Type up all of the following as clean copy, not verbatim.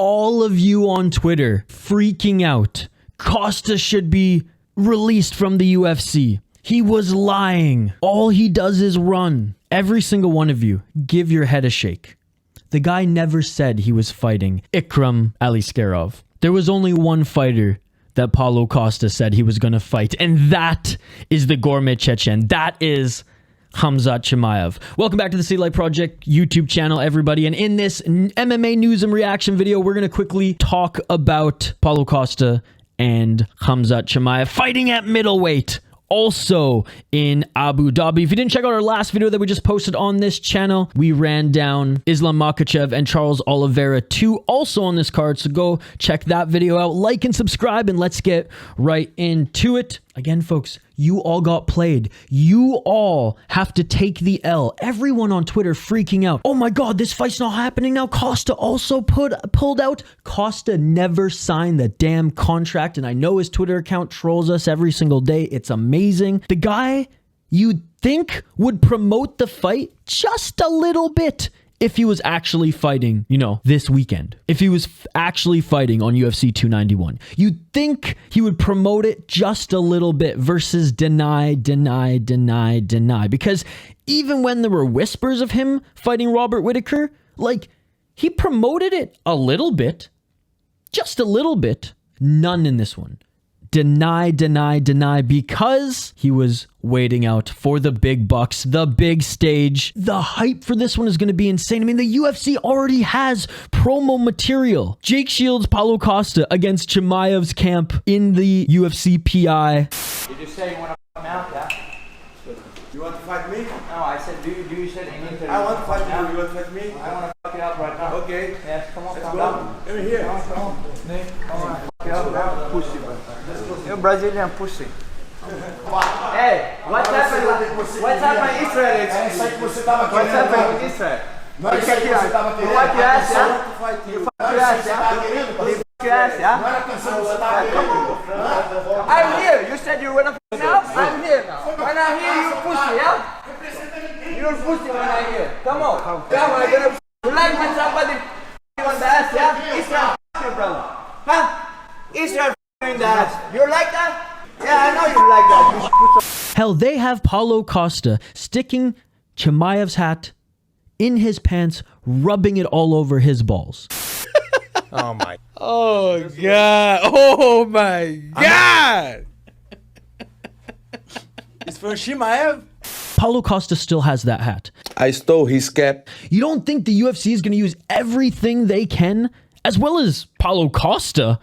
all of you on Twitter freaking out. Costa should be released from the UFC. He was lying. All he does is run. Every single one of you, give your head a shake. The guy never said he was fighting Ikram Aliskerov. There was only one fighter that Paulo Costa said he was going to fight, and that is the gourmet Chechen. That is Khamzat Chimaev. Welcome back to the City Light Project YouTube channel, everybody. And in this MMA news and reaction video, we're going to quickly talk about Paulo Costa and Khamzat Chimaev fighting at middleweight, also in Abu Dhabi. If you didn't check out our last video that we just posted on this channel, we ran down Islam Makhachev and Charles Oliveira 2, also on this card. So go check that video out, like and subscribe, and let's get right into it. Again, folks, you all got played. You all have to take the L. Everyone on Twitter freaking out. Oh my God, this fight's not happening now. Costa also pulled out. Costa never signed the damn contract, and I know his Twitter account trolls us every single day. It's amazing. The guy you'd think would promote the fight just a little bit if he was actually fighting, you know, this weekend. If he was actually fighting on UFC 291. You'd think he would promote it just a little bit versus deny. Because even when there were whispers of him fighting Robert Whittaker, like, he promoted it a little bit. Just a little bit. None in this one. Deny, because he was waiting out for the big bucks, the big stage. The hype for this one is going to be insane. I mean, the UFC already has promo material. Jake Shields, Paulo Costa against Chimaev's camp in the UFC PI. Did you say you want to come out, yeah? You want to fight me? No, I said, do you said in interview? I want to fight you. You want to fight me? I want to fuck you up right now. Okay. Yes, come on, Let's come go. down. Over here. Come on. Come on. Fuck you up now. Pussy, bro. You Brazilian pussy. Hey, what's happening? What's happening in Israel? What's happening with Israel? You fuck your ass, yeah? You fuck your ass, yeah? You fuck your ass, yeah? I'm here. You said you wanna fuck now? I'm here now. When I'm here, you pussy, yeah? You're pussy when I'm here. Come on. Come on, I'm gonna you like when somebody you on the ass, yeah? Israel fuck you, brother. Huh? Israel fuck you in the ass. You like that? Yeah, I know you like that. Hell, they have Paulo Costa sticking Chimaev's hat in his pants, rubbing it all over his balls. Oh my. Oh God. Oh my God. It's for Chimaev? Paulo Costa still has that hat. I stole his cap. You don't think the UFC is going to use everything they can, as well as Paulo Costa,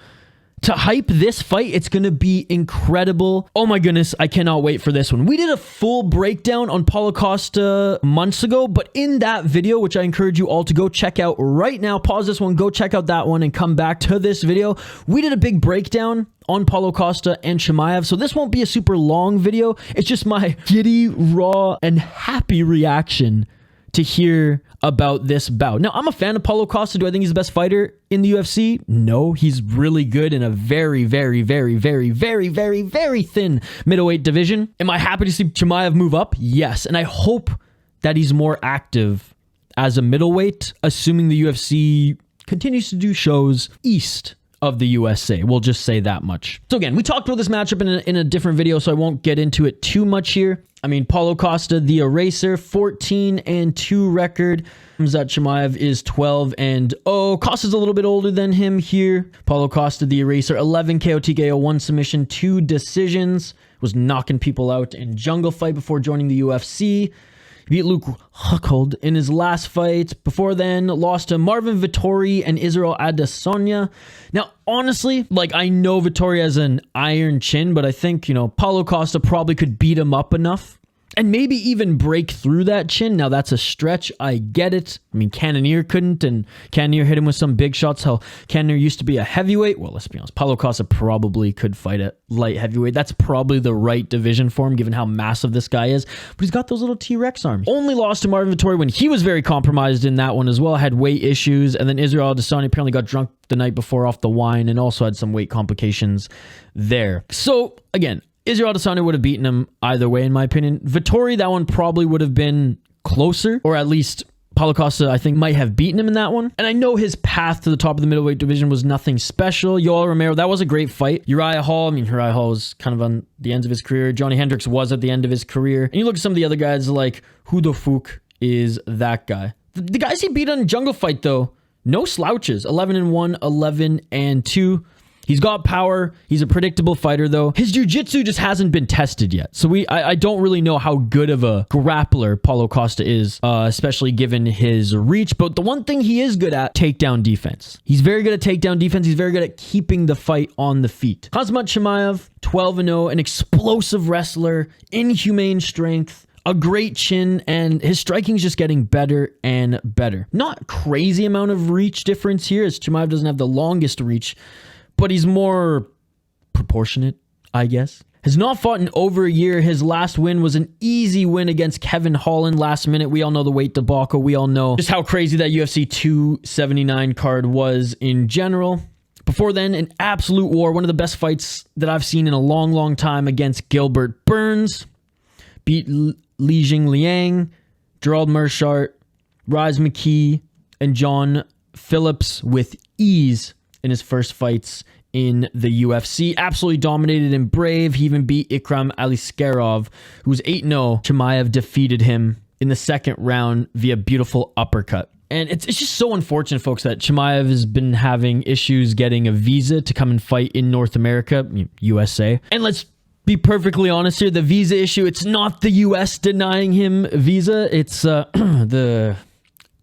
to hype this fight? It's going to be incredible. Oh my goodness, I cannot wait for this one. We did a full breakdown on Paulo Costa months ago, but in that video, which I encourage you all to go check out right now, pause this one, go check out that one, and come back to this video. We did a big breakdown on Paulo Costa and Chimaev, so this won't be a super long video. It's just my giddy, raw, and happy reaction to hear about this bout. Now, I'm a fan of Paulo Costa. Do I think he's the best fighter in the UFC? No, he's really good in a very thin middleweight division. Am I happy to see Chimaev move up? Yes, and I hope that he's more active as a middleweight, assuming the UFC continues to do shows east of the USA. We'll just say that much. So again, we talked about this matchup in a different video, so I won't get into it too much here. I mean, Paulo Costa, the eraser, 14-2 record. Khamzat Chimaev is 12-0. Costa's a little bit older than him here. Paulo Costa, the eraser, 11 KO TKO, 1 submission, 2 decisions. Was knocking people out in Jungle Fight before joining the UFC. He beat Luke Rockhold in his last fight. Before then, lost to Marvin Vettori and Israel Adesanya. Now, honestly, like, I know Vettori has an iron chin, but I think, you know, Paulo Costa probably could beat him up enough and maybe even break through that chin. Now, that's a stretch. I get it. I mean, Cannonier couldn't, and Cannonier hit him with some big shots. Hell, Cannonier used to be a heavyweight. Well, let's be honest. Paulo Costa probably could fight at light heavyweight. That's probably the right division for him, given how massive this guy is. But he's got those little T-Rex arms. Only lost to Marvin Vettori when he was very compromised in that one as well. Had weight issues. And then Israel Adesanya apparently got drunk the night before off the wine and also had some weight complications there. So, again, Israel Adesanya would have beaten him either way, in my opinion. Vettori, that one probably would have been closer, or at least Paulo Costa, I think, might have beaten him in that one. And I know his path to the top of the middleweight division was nothing special. Yoel Romero, that was a great fight. Uriah Hall was kind of on the ends of his career. Johnny Hendricks was at the end of his career. And you look at some of the other guys like, who the fuck is that guy? The guys he beat on Jungle Fight, though, no slouches. 11-1, 11-2. He's got power. He's a predictable fighter, though. His jiu-jitsu just hasn't been tested yet. So I don't really know how good of a grappler Paulo Costa is, especially given his reach. But the one thing he is good at, takedown defense. He's very good at takedown defense. He's very good at keeping the fight on the feet. Khamzat Chimaev, 12-0, an explosive wrestler, inhumane strength, a great chin, and his striking's just getting better and better. Not crazy amount of reach difference here, as Chimaev doesn't have the longest reach, but he's more proportionate, I guess. Has not fought in over a year. His last win was an easy win against Kevin Holland last minute. We all know the weight debacle. We all know just how crazy that UFC 279 card was in general. Before then, an absolute war. One of the best fights that I've seen in a long, long time against Gilbert Burns. Beat Li Jing Liang, Gerald Mershart, Rise McKee, and John Phillips with ease in his first fights in the UFC. Absolutely dominated and brave. He even beat Ikram Aliskerov, who was 8-0. Chimaev defeated him in the second round via beautiful uppercut. And it's just so unfortunate, folks, that Chimaev has been having issues getting a visa to come and fight in North America, USA. And let's be perfectly honest here, the visa issue, it's not the US denying him visa. It's the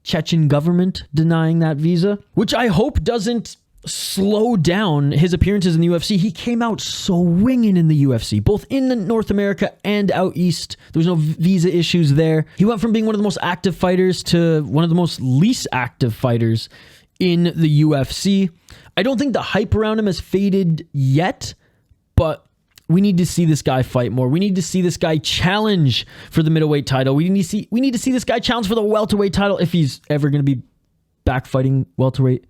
Chechen government denying that visa, which I hope doesn't slow down his appearances in the UFC. He came out swinging in the UFC, both in North America and out east. There was no visa issues there. He went from being one of the most active fighters to one of the most least active fighters in the UFC. I don't think the hype around him has faded yet, but we need to see this guy fight more. We need to see this guy challenge for the middleweight title. We need to see this guy challenge for the welterweight title if he's ever going to be back fighting welterweight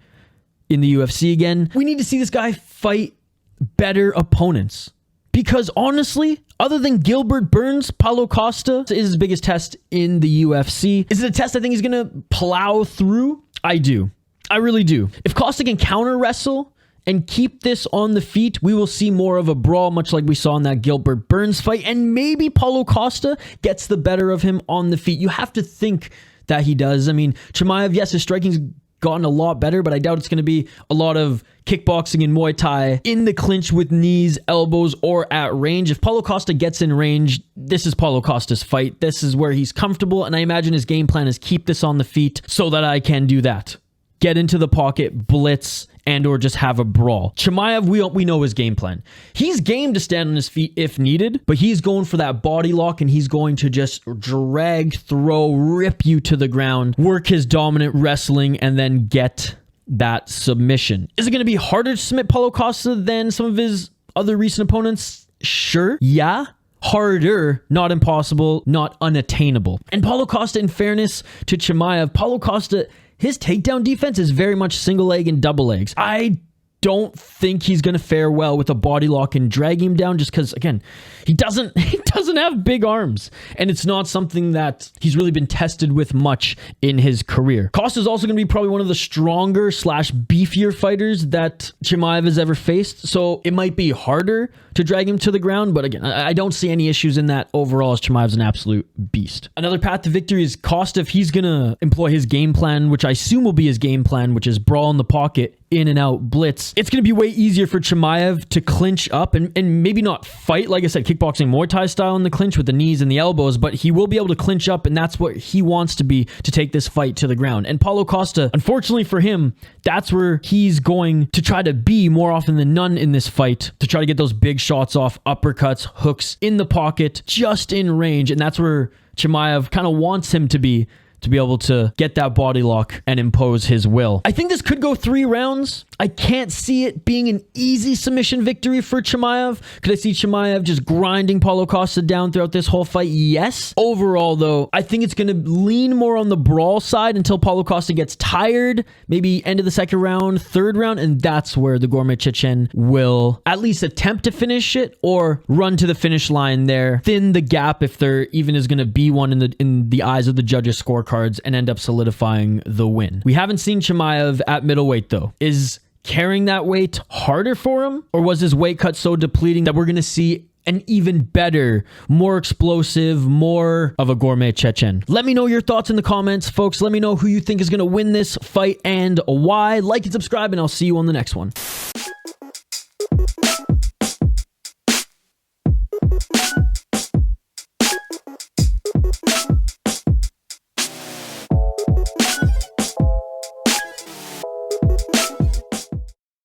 in the UFC again. We need to see this guy fight better opponents. Because honestly, other than Gilbert Burns, Paulo Costa is his biggest test in the UFC. Is it a test I think he's going to plow through? I do. I really do. If Costa can counter wrestle and keep this on the feet, we will see more of a brawl, much like we saw in that Gilbert Burns fight. And maybe Paulo Costa gets the better of him on the feet. You have to think that he does. I mean, Chimaev, yes, his striking's gotten a lot better, but I doubt it's going to be a lot of kickboxing and Muay Thai in the clinch with knees, elbows, or at range. If Paulo Costa gets in range, this is Paulo Costa's fight. This is where he's comfortable, and I imagine his game plan is keep this on the feet so that I can do that. Get into the pocket, blitz, and or just have a brawl. Chimaev, we know his game plan. He's game to stand on his feet if needed, but he's going for that body lock, and he's going to just drag, throw, rip you to the ground, work his dominant wrestling, and then get that submission. Is it going to be harder to submit Paulo Costa than some of his other recent opponents? Sure. Yeah. Harder, not impossible, not unattainable. And Paulo Costa, in fairness to Chimaev, Paulo Costa, his takedown defense is very much single leg and double legs. I don't think he's going to fare well with a body lock and drag him down just because, again, he doesn't have big arms. And it's not something that he's really been tested with much in his career. Costa's also going to be probably one of the stronger / beefier fighters that Chimaev has ever faced. So it might be harder to drag him to the ground. But again, I don't see any issues in that overall, as Chimaev's an absolute beast. Another path to victory is Costa, if he's going to employ his game plan, which I assume will be his game plan, which is brawl in the pocket, in and out blitz. It's going to be way easier for Chimaev to clinch up and maybe not fight, like I said, kickboxing Muay Thai style in the clinch with the knees and the elbows, but he will be able to clinch up, and that's what he wants to be to take this fight to the ground. And Paulo Costa, unfortunately for him, that's where he's going to try to be more often than none in this fight, to try to get those big shots off, uppercuts, hooks in the pocket, just in range. And that's where Chimaev kind of wants him to be able to get that body lock and impose his will. I think this could go 3 rounds. I can't see it being an easy submission victory for Chimaev. Could I see Chimaev just grinding Paulo Costa down throughout this whole fight? Yes. Overall, though, I think it's going to lean more on the brawl side until Paulo Costa gets tired, maybe end of the second round, third round, and that's where the Gourmet Chechen will at least attempt to finish it or run to the finish line there, thin the gap if there even is going to be one in the eyes of the judges' scorecard scorecards and end up solidifying the win. We haven't seen Chimaev at middleweight though. Is carrying that weight harder for him? Or was his weight cut so depleting that we're going to see an even better, more explosive, more of a gourmet Chechen? Let me know your thoughts in the comments, folks. Let me know who you think is going to win this fight and why. Like and subscribe, and I'll see you on the next one.